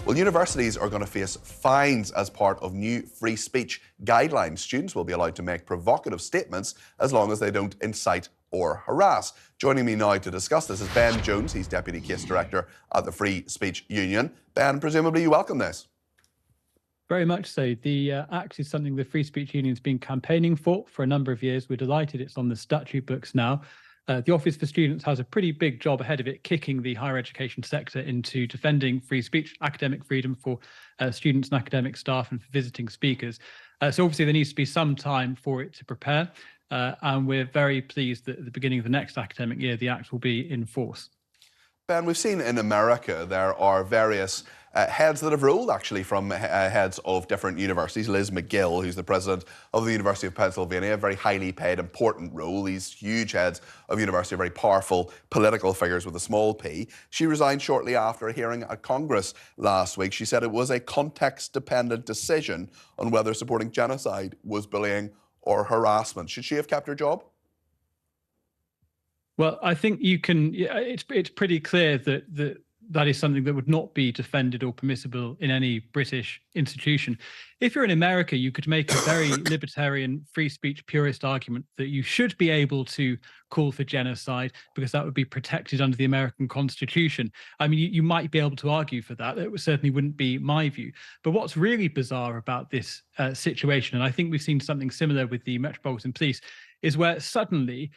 Well, universities are going to face fines as part of new free speech guidelines. Students will be allowed to make provocative statements as long as they don't incite or harass. Joining me now to discuss this is Ben Jones. He's Deputy Case Director at the Free Speech Union. Ben, presumably you welcome this. Very much so. The Act is something the Free Speech Union's been campaigning for a number of years. We're delighted it's on the statute books now. The Office for Students has a pretty big job ahead of it, kicking the higher education sector into defending free speech, academic freedom for students and academic staff and for visiting speakers. So obviously there needs to be some time for it to prepare. And we're very pleased that at the beginning of the next academic year, the Act will be in force. Ben, we've seen in America there are various heads that have ruled, actually, from heads of different universities. Liz Magill, who's the president of the University of Pennsylvania, a very highly paid, important role. These huge heads of university are very powerful political figures with a small p. She resigned shortly after a hearing at Congress last week. She said it was a context-dependent decision on whether supporting genocide was bullying or harassment. Should she have kept her job? Well, I think you can. It's pretty clear that that is something that would not be defended or permissible in any British institution. If you're in America, you could make a very libertarian, free speech purist argument that you should be able to call for genocide because that would be protected under the American Constitution. I mean, you might be able to argue for that. That certainly wouldn't be my view. But what's really bizarre about this situation, and I think we've seen something similar with the Metropolitan Police, is where suddenly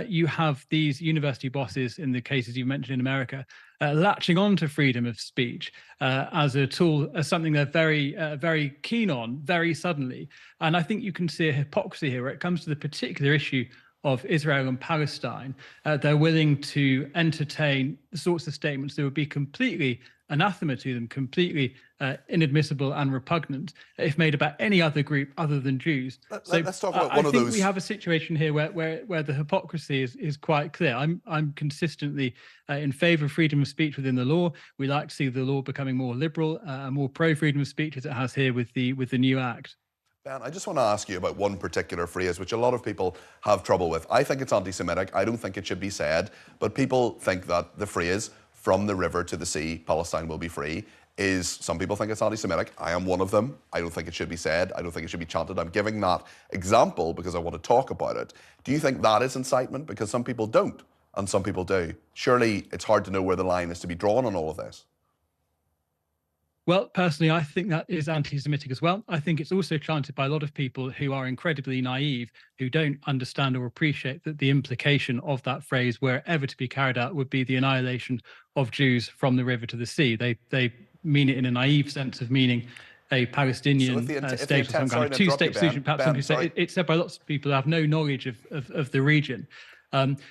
you have these university bosses, in the cases you mentioned in America, latching on to freedom of speech as a tool, as something they're very keen on, very suddenly. And I think you can see a hypocrisy here where it comes to the particular issue of Israel and Palestine. They're willing to entertain the sorts of statements that would be completely anathema to them, completely inadmissible and repugnant if made about any other group other than Jews. Let's talk about one of those. I think we have a situation here where the hypocrisy is quite clear. I'm consistently in favour of freedom of speech within the law. We like to see the law becoming more liberal, more pro freedom of speech, as it has here with the new Act. Ben, I just want to ask you about one particular phrase which a lot of people have trouble with. I think it's anti-Semitic. I don't think it should be said, but people think that the phrase "from the river to the sea, Palestine will be free" is, some people think it's anti-Semitic. I am one of them. I don't think it should be said. I don't think it should be chanted. I'm giving that example because I want to talk about it. Do you think that is incitement? Because some people don't, and some people do. Surely it's hard to know where the line is to be drawn on all of this. Well, personally, I think that is anti-Semitic as well. I think it's also chanted by a lot of people who are incredibly naive, who don't understand or appreciate that the implication of that phrase, were ever to be carried out, would be the annihilation of Jews from the river to the sea. They mean it in a naive sense of meaning a Palestinian state or some kind of two-state solution. Perhaps some say it's said by lots of people who have no knowledge of the region.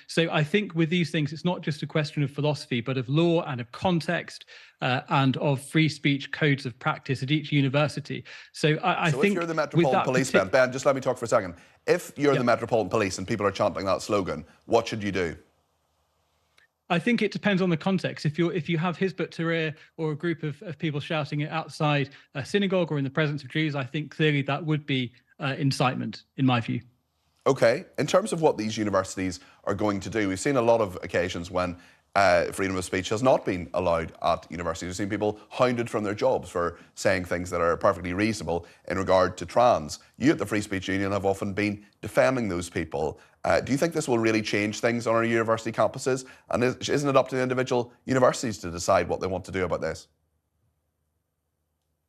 So I think with these things, it's not just a question of philosophy, but of law and of context and of free speech codes of practice at each university. So I think if you're the Metropolitan Police, Ben, just let me talk for a second. If you're the Metropolitan Police and people are chanting that slogan, what should you do? I think it depends on the context. If you have Hizb ut-Tahrir or a group of people shouting it outside a synagogue or in the presence of Jews, I think clearly that would be incitement, in my view. Okay, in terms of what these universities are going to do, we've seen a lot of occasions when freedom of speech has not been allowed at universities. We've seen people hounded from their jobs for saying things that are perfectly reasonable in regard to trans. You at the Free Speech Union have often been defending those people. Do you think this will really change things on our university campuses? And isn't it up to the individual universities to decide what they want to do about this?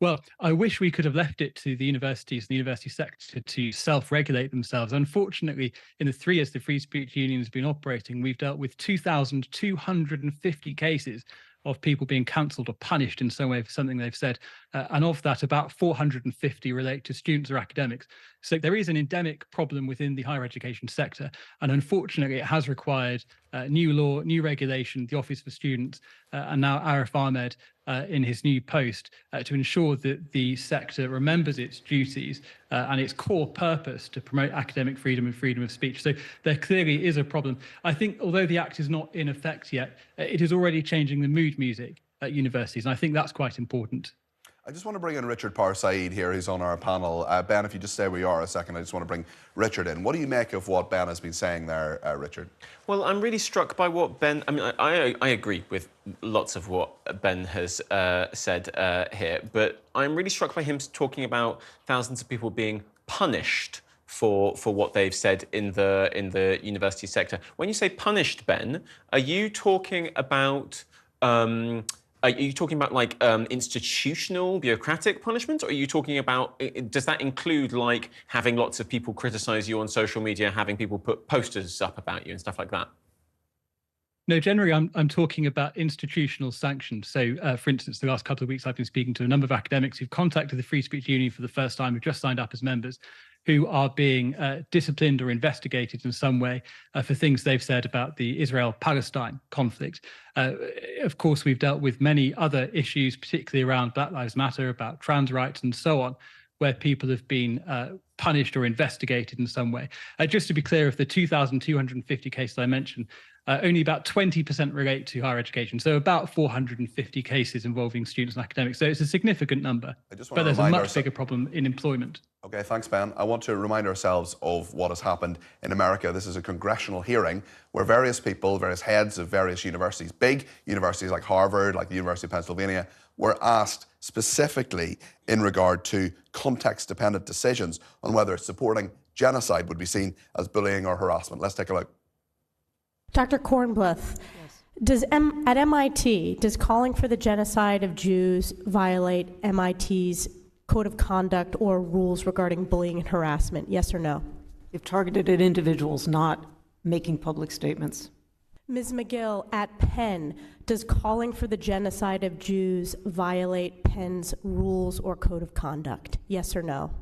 Well, I wish we could have left it to the universities and the university sector to self-regulate themselves. Unfortunately, in the 3 years the Free Speech Union has been operating, we've dealt with 2,250 cases of people being cancelled or punished in some way for something they've said. And of that, about 450 relate to students or academics. So there is an endemic problem within the higher education sector. And unfortunately, it has required new law, new regulation, the Office for Students, and now Arif Ahmed in his new post to ensure that the sector remembers its duties and its core purpose to promote academic freedom and freedom of speech. So there clearly is a problem. I think although the Act is not in effect yet, it is already changing the mood music at universities. And I think that's quite important. I just want to bring in Richard Parsaid here, who's on our panel. Ben, if you just stay where you are a second, I just want to bring Richard in. What do you make of what Ben has been saying there, Richard? Well, I'm really struck by what Ben... I mean, I agree with lots of what Ben has said here, but I'm really struck by him talking about thousands of people being punished for what they've said in the university sector. When you say punished, Ben, are you talking about... Are you talking about like institutional, bureaucratic punishment, or are you talking about, does that include like having lots of people criticize you on social media, having people put posters up about you and stuff like that? No, generally, I'm talking about institutional sanctions. So, for instance, the last couple of weeks, I've been speaking to a number of academics who've contacted the Free Speech Union for the first time, who've just signed up as members, who are being disciplined or investigated in some way for things they've said about the Israel-Palestine conflict. Of course, we've dealt with many other issues, particularly around Black Lives Matter, about trans rights and so on, where people have been punished or investigated in some way. Just to be clear, of the 2,250 cases I mentioned, only about 20% relate to higher education. So about 450 cases involving students and academics. So it's a significant number, but there's a much bigger problem in employment. Okay, thanks, Ben. I want to remind ourselves of what has happened in America. This is a congressional hearing where various people, various heads of various universities, big universities like Harvard, like the University of Pennsylvania, were asked specifically in regard to context-dependent decisions on whether supporting genocide would be seen as bullying or harassment. Let's take a look. Dr. Kornbluth, yes. At MIT, does calling for the genocide of Jews violate MIT's code of conduct or rules regarding bullying and harassment? Yes or no? If targeted at individuals, not making public statements. Ms. Magill, at Penn, does calling for the genocide of Jews violate Penn's rules or code of conduct? Yes or no?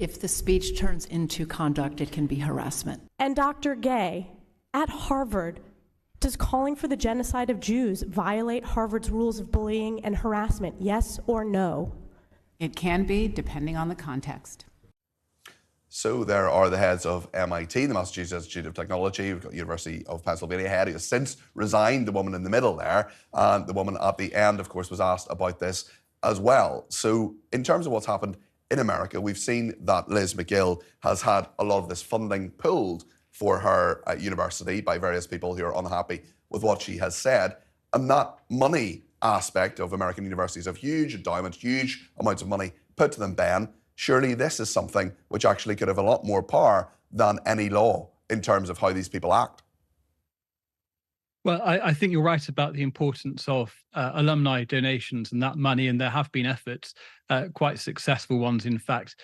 If the speech turns into conduct, it can be harassment. And Dr. Gay, at Harvard, does calling for the genocide of Jews violate Harvard's rules of bullying and harassment? Yes or no? It can be, depending on the context. So there are the heads of MIT, the Massachusetts Institute of Technology, we've got the University of Pennsylvania head who has since resigned, the woman in the middle there, and the woman at the end, of course, was asked about this as well. So in terms of what's happened in America, we've seen that Liz Magill has had a lot of this funding pulled for her university by various people who are unhappy with what she has said, and that money aspect of American universities have huge endowments, huge amounts of money put to them, Ben. Surely this is something which actually could have a lot more power than any law in terms of how these people act. Well, I think you're right about the importance of alumni donations and that money, and there have been efforts, quite successful ones, in fact,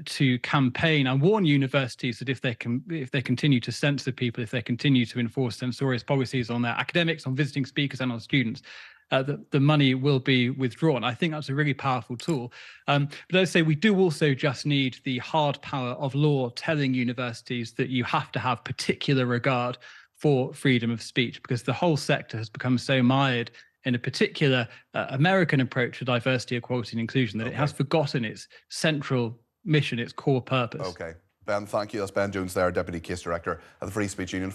to campaign and warn universities that if they continue to censor people, if they continue to enforce censorious policies on their academics, on visiting speakers, and on students, the money will be withdrawn. I think that's a really powerful tool. But as I say, we do also just need the hard power of law telling universities that you have to have particular regard for freedom of speech, because the whole sector has become so mired in a particular American approach to diversity, equality, and inclusion that it has forgotten its central mission, its core purpose. Okay. Ben, thank you. That's Ben Jones there, Deputy Case Director at the Free Speech Union.